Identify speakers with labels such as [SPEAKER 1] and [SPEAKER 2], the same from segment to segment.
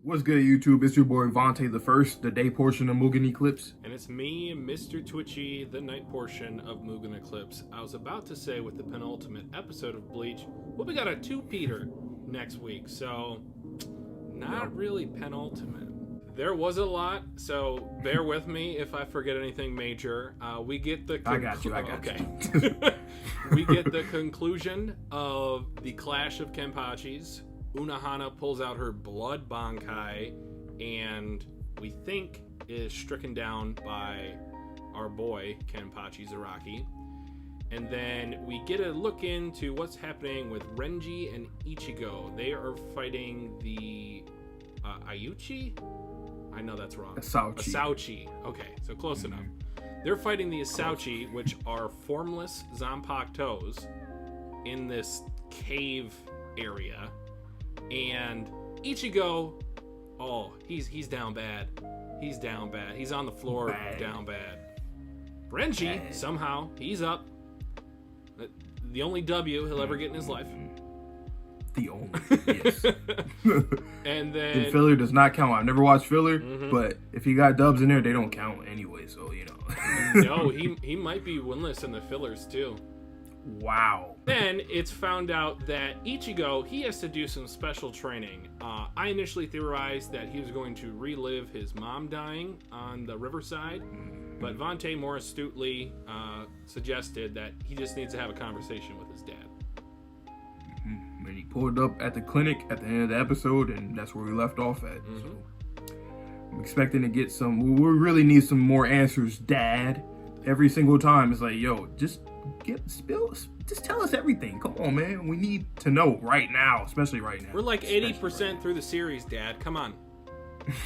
[SPEAKER 1] What's good, YouTube? It's your boy Vontae the First, the day portion of Mugen Eclipse.
[SPEAKER 2] And it's me, Mr. Twitchy, the night portion of Mugen Eclipse. I was about to say with the penultimate episode of Bleach, well, we got a two-peater next week, so not really penultimate. There was a lot, so bear with me if I forget anything major. We get the
[SPEAKER 1] I got you.
[SPEAKER 2] We get the conclusion of the Clash of Kenpachis. Unohana pulls out her blood bankai and we think is stricken down by our boy Kenpachi Zaraki. And then we get a look into what's happening with Renji and Ichigo. They are fighting the Ayuchi? I know that's wrong. Asauchi. Okay, so close enough. They're fighting the Asauchi, which are formless Zanpakutos in this cave area. And Ichigo, oh, he's down bad. He's down bad. He's on the floor, down bad. Renji, somehow, he's up. The only W he'll ever get in his life.
[SPEAKER 1] The only, yes.
[SPEAKER 2] And then...
[SPEAKER 1] And filler does not count. I've never watched filler, but if you got dubs in there, they don't count anyway, so, you know.
[SPEAKER 2] No, he might be winless in the fillers, too.
[SPEAKER 1] Wow.
[SPEAKER 2] Then it's found out that Ichigo, he has to do some special training. I initially theorized that he was going to relive his mom dying on the riverside, but Vontae more astutely suggested that he just needs to have a conversation with his dad.
[SPEAKER 1] And he pulled up at the clinic at the end of the episode, and that's where we left off at. So I'm expecting to get some. We really need some more answers, Dad. Every single time, it's like, yo, just tell us everything. Come on, man. We need to know right now, especially right now.
[SPEAKER 2] We're like 80% through the series, Dad. Come on.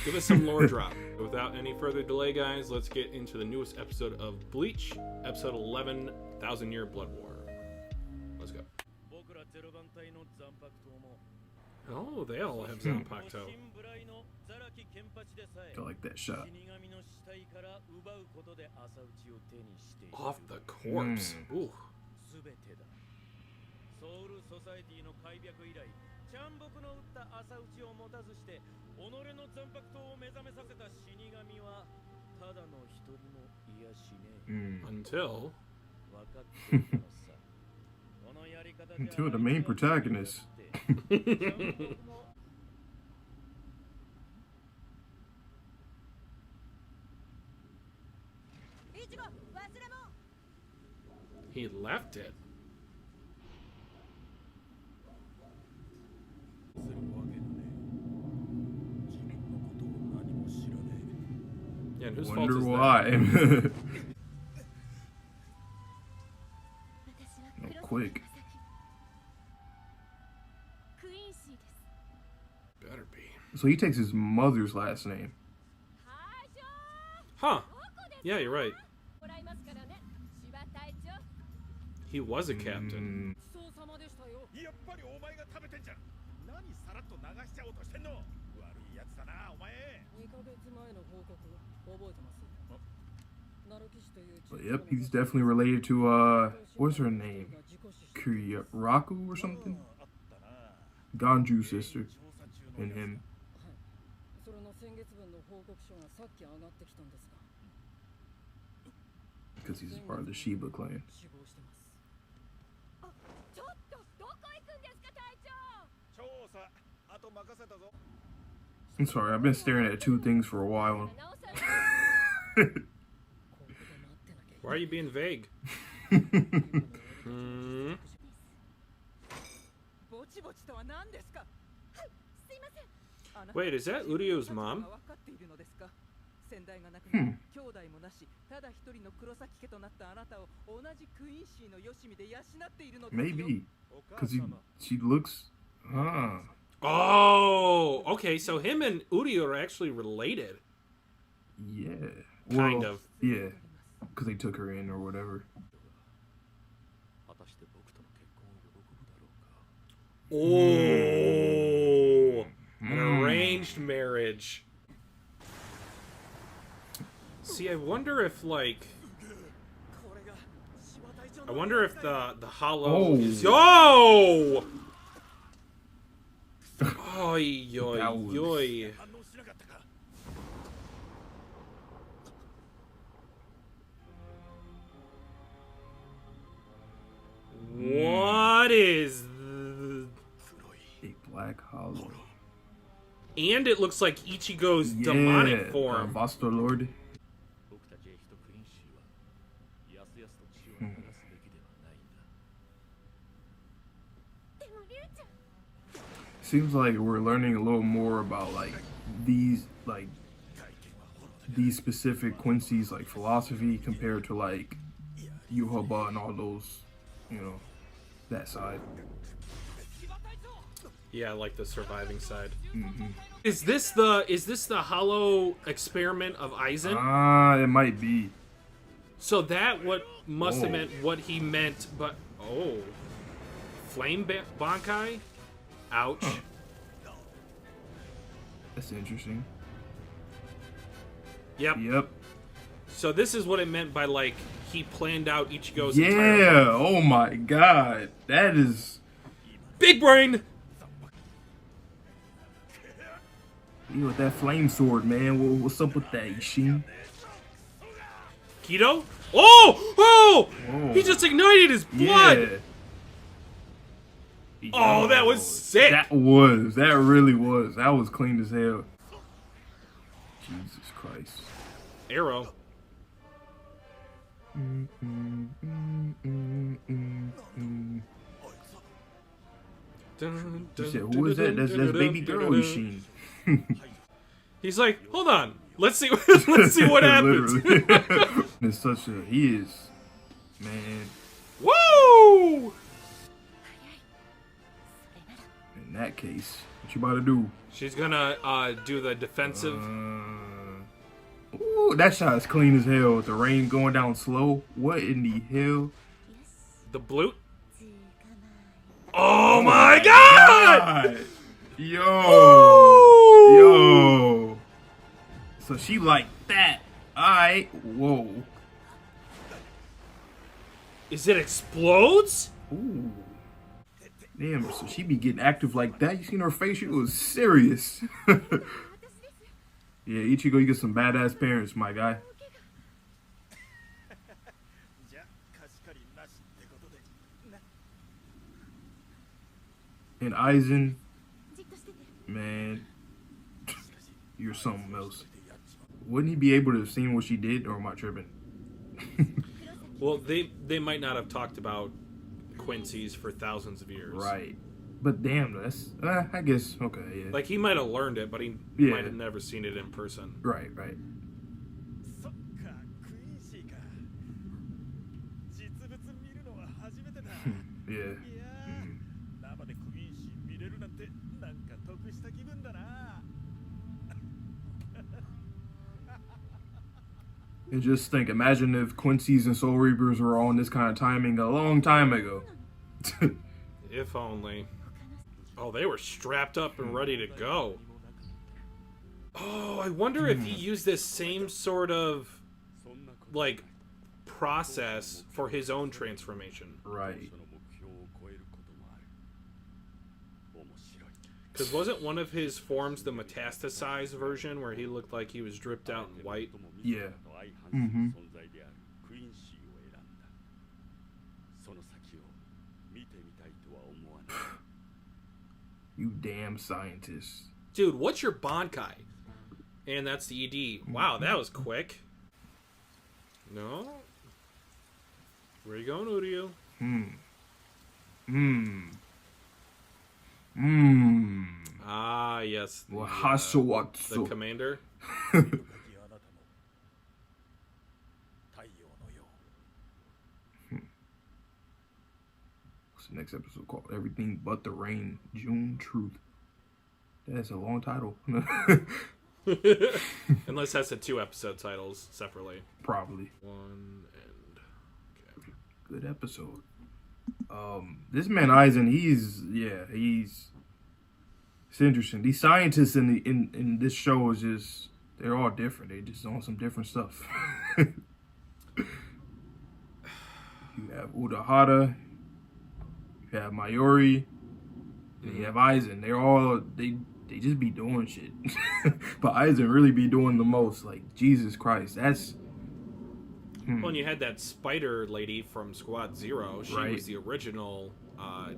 [SPEAKER 2] Give us some lore drop. Without any further delay, guys, let's get into the newest episode of Bleach, episode 11, 1,000-Year Blood War. Let's go. Oh, they all have Zanpakuto.
[SPEAKER 1] I like that shot.
[SPEAKER 2] Off the corpse. Ooh.
[SPEAKER 1] Until the main protagonist.
[SPEAKER 2] He left it. Yeah, and whose fault is
[SPEAKER 1] why.
[SPEAKER 2] that?
[SPEAKER 1] No, quick.
[SPEAKER 2] Better be.
[SPEAKER 1] So he takes his mother's last name.
[SPEAKER 2] Huh. Yeah, you're right. He was a captain. But yep, he's definitely related to, what's her name? Kyuraku or something? Ganju's sister. And him. Because he's part of the Shiba clan. I'm sorry, I've been staring at two things for a while. Why are you being vague? Wait, is that Urio's mom?
[SPEAKER 1] Maybe. Because she looks...
[SPEAKER 2] Oh, okay, so him and Urio are actually related.
[SPEAKER 1] Yeah.
[SPEAKER 2] Kind of.
[SPEAKER 1] Yeah. Because they took her in or whatever.
[SPEAKER 2] Oh, an arranged marriage. See, I wonder if, like... I wonder if the hollow is... Oh! Oy, yoy, yoy. What is...
[SPEAKER 1] A black hollow.
[SPEAKER 2] And it looks like Ichigo's demonic form.
[SPEAKER 1] Vasto Lord. Seems like we're learning a little more about these specific Quincy's philosophy compared to Yuhaba and all those, that side.
[SPEAKER 2] Yeah, like the surviving side. Mm-hmm. Is this the hollow experiment of Aizen?
[SPEAKER 1] It might be.
[SPEAKER 2] So that must have meant what he meant, but flame Bankai? Ouch.
[SPEAKER 1] Huh. That's interesting.
[SPEAKER 2] Yep. So this is what it meant by he planned out Ichigo's
[SPEAKER 1] entire life. Oh my god. That is
[SPEAKER 2] big brain.
[SPEAKER 1] You with that flame sword, man. What's up with that, Isshin?
[SPEAKER 2] Kido? Oh! He just ignited his blood! Yeah. Oh, that was sick!
[SPEAKER 1] That really was. That was clean as hell. Jesus Christ.
[SPEAKER 2] Arrow.
[SPEAKER 1] You said, who is that? That's baby girl Isshin.
[SPEAKER 2] He's like, hold on. Let's see what happens.
[SPEAKER 1] It's such a he is, man.
[SPEAKER 2] Woo!
[SPEAKER 1] In that case, what you about to do?
[SPEAKER 2] She's gonna do the defensive.
[SPEAKER 1] Ooh, that shot is clean as hell with the rain going down slow. What in the hell?
[SPEAKER 2] The blute? Oh my god!
[SPEAKER 1] Yo! So she like that. Alright. Whoa.
[SPEAKER 2] Is it explodes?
[SPEAKER 1] Ooh. Damn, so she be getting active like that. You seen her face? She was serious. Yeah, Ichigo, you get some badass parents, my guy. And Aizen, man, you're something else. Wouldn't he be able to have seen what she did, or am I tripping?
[SPEAKER 2] Well, they might not have talked about Quincy's for thousands of years.
[SPEAKER 1] Right. But damn, that's, I guess, okay, yeah.
[SPEAKER 2] He might have learned it, but he might have never seen it in person.
[SPEAKER 1] Right. Yeah. And just think, imagine if Quincy's and Soul Reapers were on this kind of timing a long time ago.
[SPEAKER 2] If only. Oh, they were strapped up and ready to go. Oh, I wonder if he used this same sort of, process for his own transformation.
[SPEAKER 1] Right.
[SPEAKER 2] Because wasn't one of his forms the metastasized version where he looked like he was dripped out in white?
[SPEAKER 1] Yeah. Mm-hmm. You damn scientist.
[SPEAKER 2] Dude, what's your Bankai? And that's the ED. Wow, that was quick. No? Where you going, Uryu? Ah, yes. The commander.
[SPEAKER 1] What's the next episode called? Everything But the Rain. June Truth. That's a long title.
[SPEAKER 2] Unless that's the 2 episode titles separately.
[SPEAKER 1] Probably.
[SPEAKER 2] Okay.
[SPEAKER 1] Good episode. This man Aizen, it's interesting. These scientists in this show is just, they're all different. They just on some different stuff. You have Urahara, you have Mayuri, and you have Aizen. They they just be doing shit. But Aizen really be doing the most. Like, Jesus Christ, that's.
[SPEAKER 2] Well, and you had that spider lady from Squad Zero. She was the original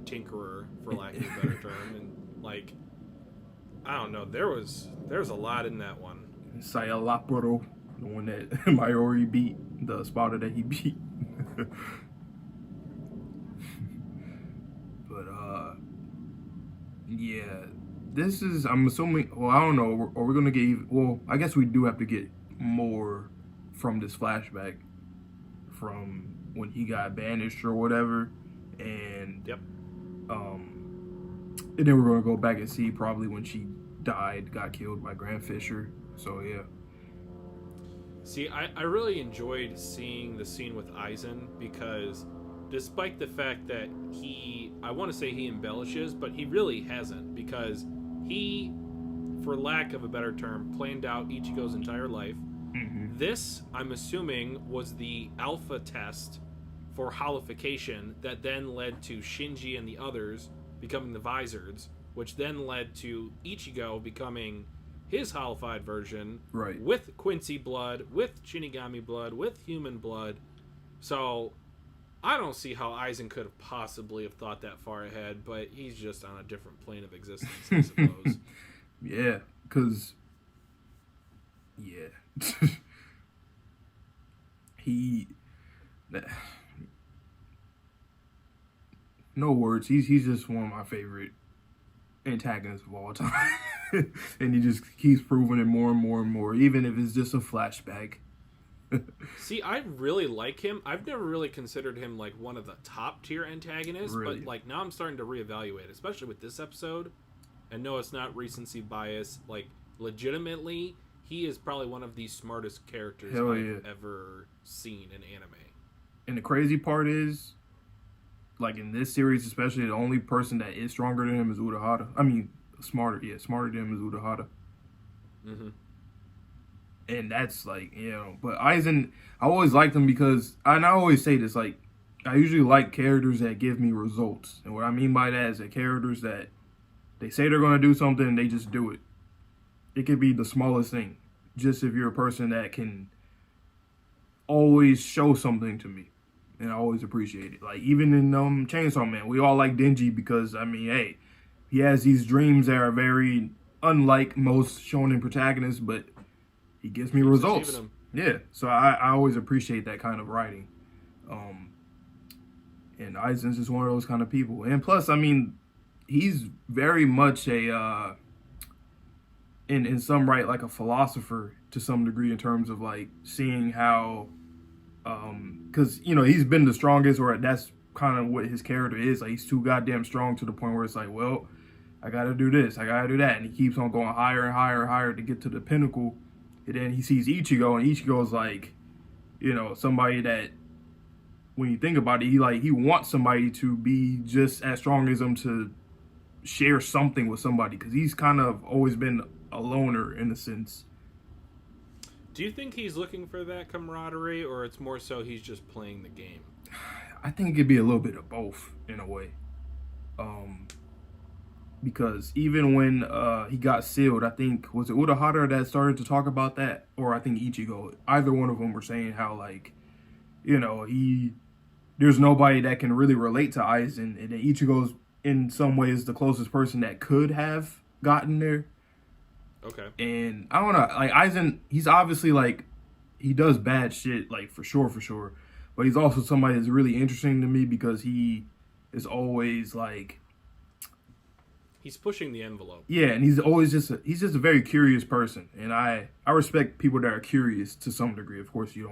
[SPEAKER 2] tinkerer, for lack of a better term, and like, I don't know, there's a lot in that one.
[SPEAKER 1] Sayalapuro, the one that Mayori beat, the spotter that he beat. But yeah, this is, I'm assuming, well, I don't know, are we gonna get, well, I guess we do have to get more from this flashback from when he got banished or whatever, and and then we're gonna go back and see probably when she got killed by Grand Fisher. So yeah.
[SPEAKER 2] See, I really enjoyed seeing the scene with Aizen, because despite the fact that I want to say he embellishes, but he really hasn't, because he, for lack of a better term, planned out Ichigo's entire life. Mm-hmm. This, I'm assuming, was the alpha test for holification that then led to Shinji and the others becoming the Vizards, which then led to Ichigo becoming his holified version,
[SPEAKER 1] right,
[SPEAKER 2] with Quincy blood, with Shinigami blood, with human blood. So I don't see how Aizen could have possibly have thought that far ahead, but he's just on a different plane of existence, I suppose.
[SPEAKER 1] Yeah, because no words. He's just one of my favorite antagonists of all time. And he just keeps proving it more and more and more, even if it's just a flashback.
[SPEAKER 2] See, I really like him. I've never really considered him like one of the top tier antagonists,
[SPEAKER 1] really?
[SPEAKER 2] But like now I'm starting to reevaluate, especially with this episode. And no, it's not recency bias. Like, legitimately, he is probably one of the smartest characters I've ever seen in anime.
[SPEAKER 1] And the crazy part is, like in this series especially, the only person that is stronger than him is Urahara. I mean, smarter than him is Urahara. Mm-hmm. And that's like, but Aizen, I always liked him because, and I always say this, like, I usually like characters that give me results. And what I mean by that is that characters that they say they're going to do something and they just do it. It could be the smallest thing. Just if you're a person that can always show something to me. And I always appreciate it. Like, even in Chainsaw Man, we all like Denji because, I mean, hey, he has these dreams that are very unlike most shonen protagonists, but he gives me results. Yeah, so I always appreciate that kind of writing. And Aizen's just one of those kind of people. And plus, I mean, he's very much a, in some right, like a philosopher to some degree in terms of, like, seeing how, because, he's been the strongest, or that's kind of what his character is. Like, he's too goddamn strong to the point where it's like, well, I got to do this, I got to do that. And he keeps on going higher and higher and higher to get to the pinnacle. And then he sees Ichigo, and Ichigo's like, somebody that, when you think about it, he wants somebody to be just as strong as him, to share something with somebody, because he's kind of always been a loner in a sense.
[SPEAKER 2] Do you think he's looking for that camaraderie, or it's more so he's just playing the game?
[SPEAKER 1] I think it could be a little bit of both, in a way. Because even when he got sealed, I think, was it Urahara that started to talk about that? Or I think Ichigo. Either one of them were saying how, like, there's nobody that can really relate to Aizen. And then Ichigo's, in some ways, the closest person that could have gotten there.
[SPEAKER 2] Okay.
[SPEAKER 1] And I don't know, like, Aizen, he's obviously, like, he does bad shit, like, for sure. But he's also somebody that's really interesting to me because he is always, like,
[SPEAKER 2] he's pushing the envelope.
[SPEAKER 1] Yeah, and he's always he's just a very curious person. And I respect people that are curious to some degree. Of course, you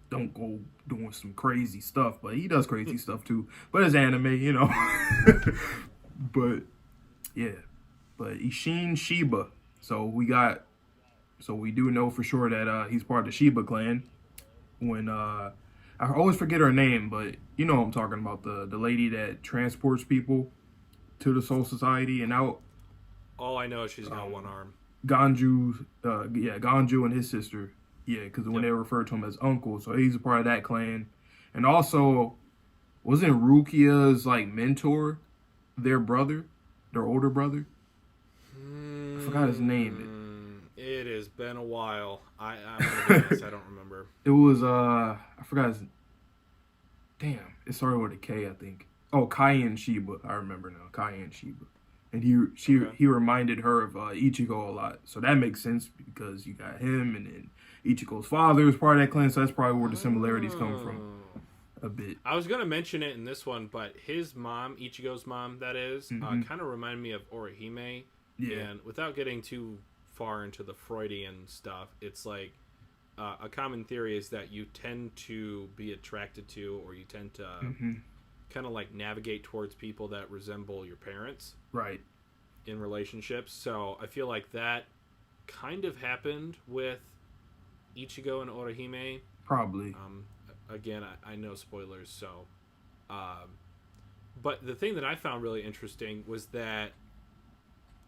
[SPEAKER 1] don't go doing some crazy stuff, but he does crazy stuff too. But it's anime, But yeah. But Isshin Shiba. So we do know for sure that he's part of the Shiba clan. When I always forget her name, but you know what I'm talking about, the lady that transports people to the Soul Society. And out.
[SPEAKER 2] All I know is she's got one arm.
[SPEAKER 1] Ganju, Ganju and his sister. Yeah, because when they refer to him as uncle, so he's a part of that clan. And also, wasn't Rukia's, like, mentor their older brother? forgot his name.
[SPEAKER 2] It has been a while. I'm gonna be honest, I don't remember.
[SPEAKER 1] It was I forgot his. Damn, it started with a K, I think. Oh, Cayenne Shiba. I remember now, Cayenne Shiba. And he reminded her of Ichigo a lot, so that makes sense because you got him, and then Ichigo's father is part of that clan, so that's probably where the similarities come from. A bit.
[SPEAKER 2] I was gonna mention it in this one, but his mom, Ichigo's mom, that is, kind of reminded me of Orihime.
[SPEAKER 1] Yeah.
[SPEAKER 2] And without getting too far into the Freudian stuff, it's like a common theory is that you tend to be attracted to, or you tend to kind of like navigate towards people that resemble your parents.
[SPEAKER 1] Right.
[SPEAKER 2] In relationships. So I feel like that kind of happened with Ichigo and Orihime.
[SPEAKER 1] Probably.
[SPEAKER 2] Again, I know spoilers, so... but the thing that I found really interesting was that...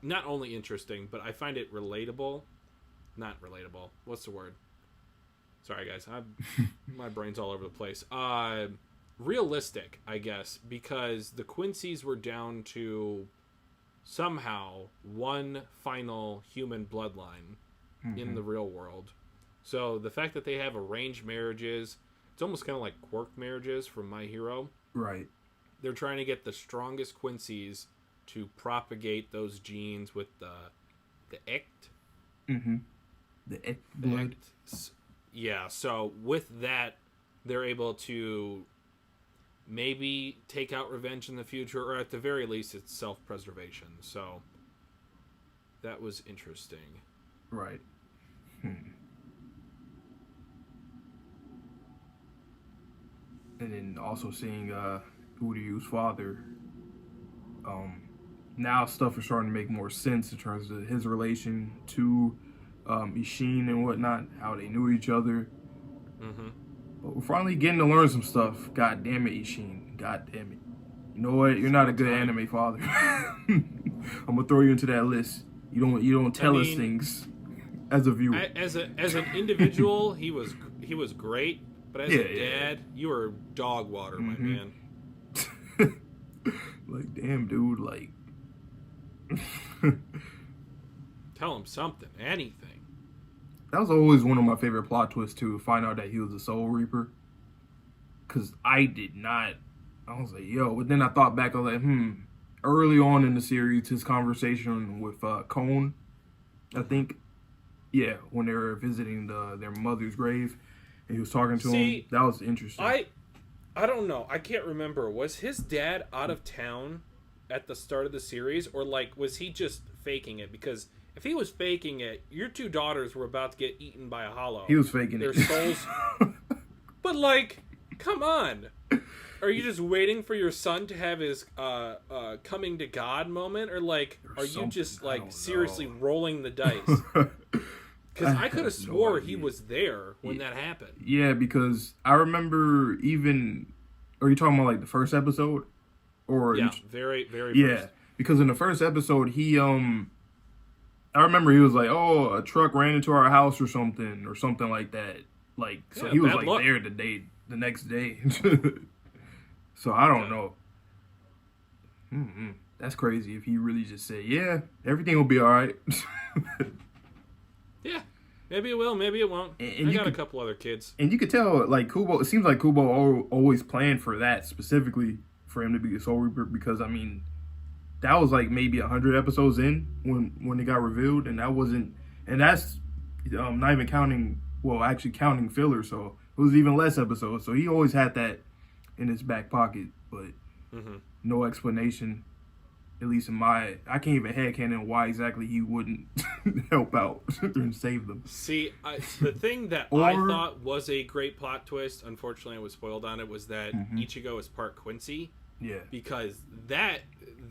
[SPEAKER 2] Not only interesting, but I find it relatable. Not relatable. What's the word? Sorry, guys. My brain's all over the place. Realistic, I guess, because the Quincy's were down to somehow one final human bloodline in the real world. So the fact that they have arranged marriages, it's almost kind of like quirk marriages from My Hero.
[SPEAKER 1] Right.
[SPEAKER 2] They're trying to get the strongest Quincy's to propagate those genes with the Echt.
[SPEAKER 1] The Echt blood.
[SPEAKER 2] Yeah, so with that, they're able to maybe take out revenge in the future, or at the very least, it's self-preservation. So that was interesting.
[SPEAKER 1] Right. And then also seeing Uryu's father. Now stuff is starting to make more sense in terms of his relation to Isshin and whatnot, how they knew each other. But we're finally getting to learn some stuff. God damn it, Isshin. God damn it. You know what? You're not a good anime father. I'm gonna throw you into that list. You don't tell us things as a viewer.
[SPEAKER 2] As an individual, he was great, but as a dad, you were dog water, my man.
[SPEAKER 1] Like, damn, dude, like
[SPEAKER 2] tell him something, anything.
[SPEAKER 1] That was always one of my favorite plot twists too, to find out that he was a Soul Reaper. Cause I did not. I was like, yo, but then I thought back, I was like, early on in the series, his conversation with Cone, I think. Yeah, when they were visiting their mother's grave, and he was talking to him. That was interesting.
[SPEAKER 2] I don't know. I can't remember. Was his dad out of town at the start of the series, or like was he just faking it? Because if he was faking it, your two daughters were about to get eaten by a hollow.
[SPEAKER 1] He was faking
[SPEAKER 2] their
[SPEAKER 1] it.
[SPEAKER 2] souls. But like, come on. Are you just waiting for your son to have his coming to God moment, or like, are you just like seriously rolling the dice? Because I could have swore he was there when that happened.
[SPEAKER 1] Yeah, because I remember even... Are you talking about, like, the first episode? Or
[SPEAKER 2] yeah, very, very
[SPEAKER 1] first. Because in the first episode, he, I remember he was like, oh, a truck ran into our house or something like that. Like, so he was, like, there the next day. So, I don't know. That's crazy if he really just said, yeah, everything will be all right.
[SPEAKER 2] Yeah, maybe it will, maybe it won't. And I got a couple other kids.
[SPEAKER 1] And you could tell, like, Kubo, it seems like Kubo always planned for that, specifically for him to be a Soul Reaper, because, I mean, that was, like, maybe 100 episodes in when it got revealed, and that wasn't, and that's not even counting, well, actually counting filler, so it was even less episodes, so he always had that in his back pocket, but no explanation. At least in I can't even headcanon why exactly he wouldn't help out and save them.
[SPEAKER 2] See, the thing that I thought was a great plot twist, unfortunately I was spoiled on it, was that Ichigo is part Quincy.
[SPEAKER 1] Yeah.
[SPEAKER 2] Because that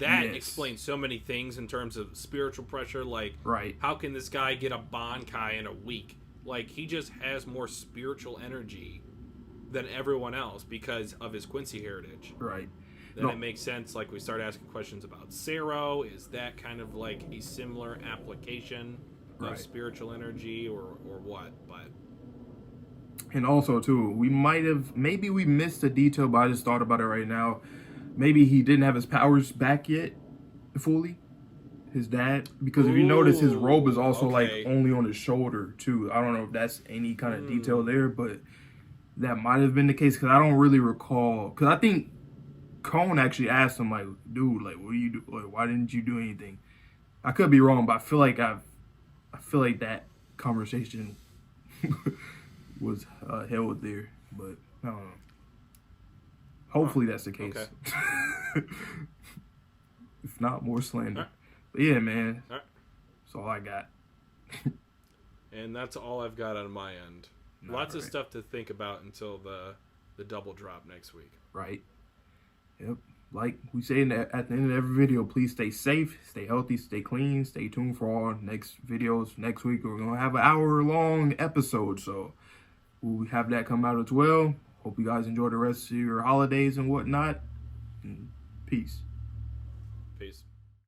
[SPEAKER 2] explains so many things in terms of spiritual pressure. Like, how can this guy get a Bankai in a week? Like, he just has more spiritual energy than everyone else because of his Quincy heritage.
[SPEAKER 1] Right.
[SPEAKER 2] Then it makes sense, like, we start asking questions about Sero. Is that kind of like a similar application of spiritual energy or what? But
[SPEAKER 1] and also, too, maybe we missed a detail, but I just thought about it right now. Maybe he didn't have his powers back yet, fully. his dad, because if you notice, his robe is also like
[SPEAKER 2] okay.
[SPEAKER 1] only on his shoulder too. I don't know if that's any kind of detail there, but that might have been the case because I don't really recall. Because I think Cone actually asked him like, "Dude, like, what do you do? Like, why didn't you do anything?" I could be wrong, but I feel like that conversation was held there, but I don't know. Hopefully that's the case.
[SPEAKER 2] Okay.
[SPEAKER 1] If not, more slander.
[SPEAKER 2] Right.
[SPEAKER 1] But yeah, man.
[SPEAKER 2] All right.
[SPEAKER 1] That's all I got.
[SPEAKER 2] And that's all I've got on my end. Lots of stuff to think about until the double drop next week.
[SPEAKER 1] Right. Yep. Like we say at the end of every video, please stay safe, stay healthy, stay clean, stay tuned for all next videos next week. We're going to have an hour-long episode, so we'll have that come out as well. Hope you guys enjoy the rest of your holidays and whatnot. And peace.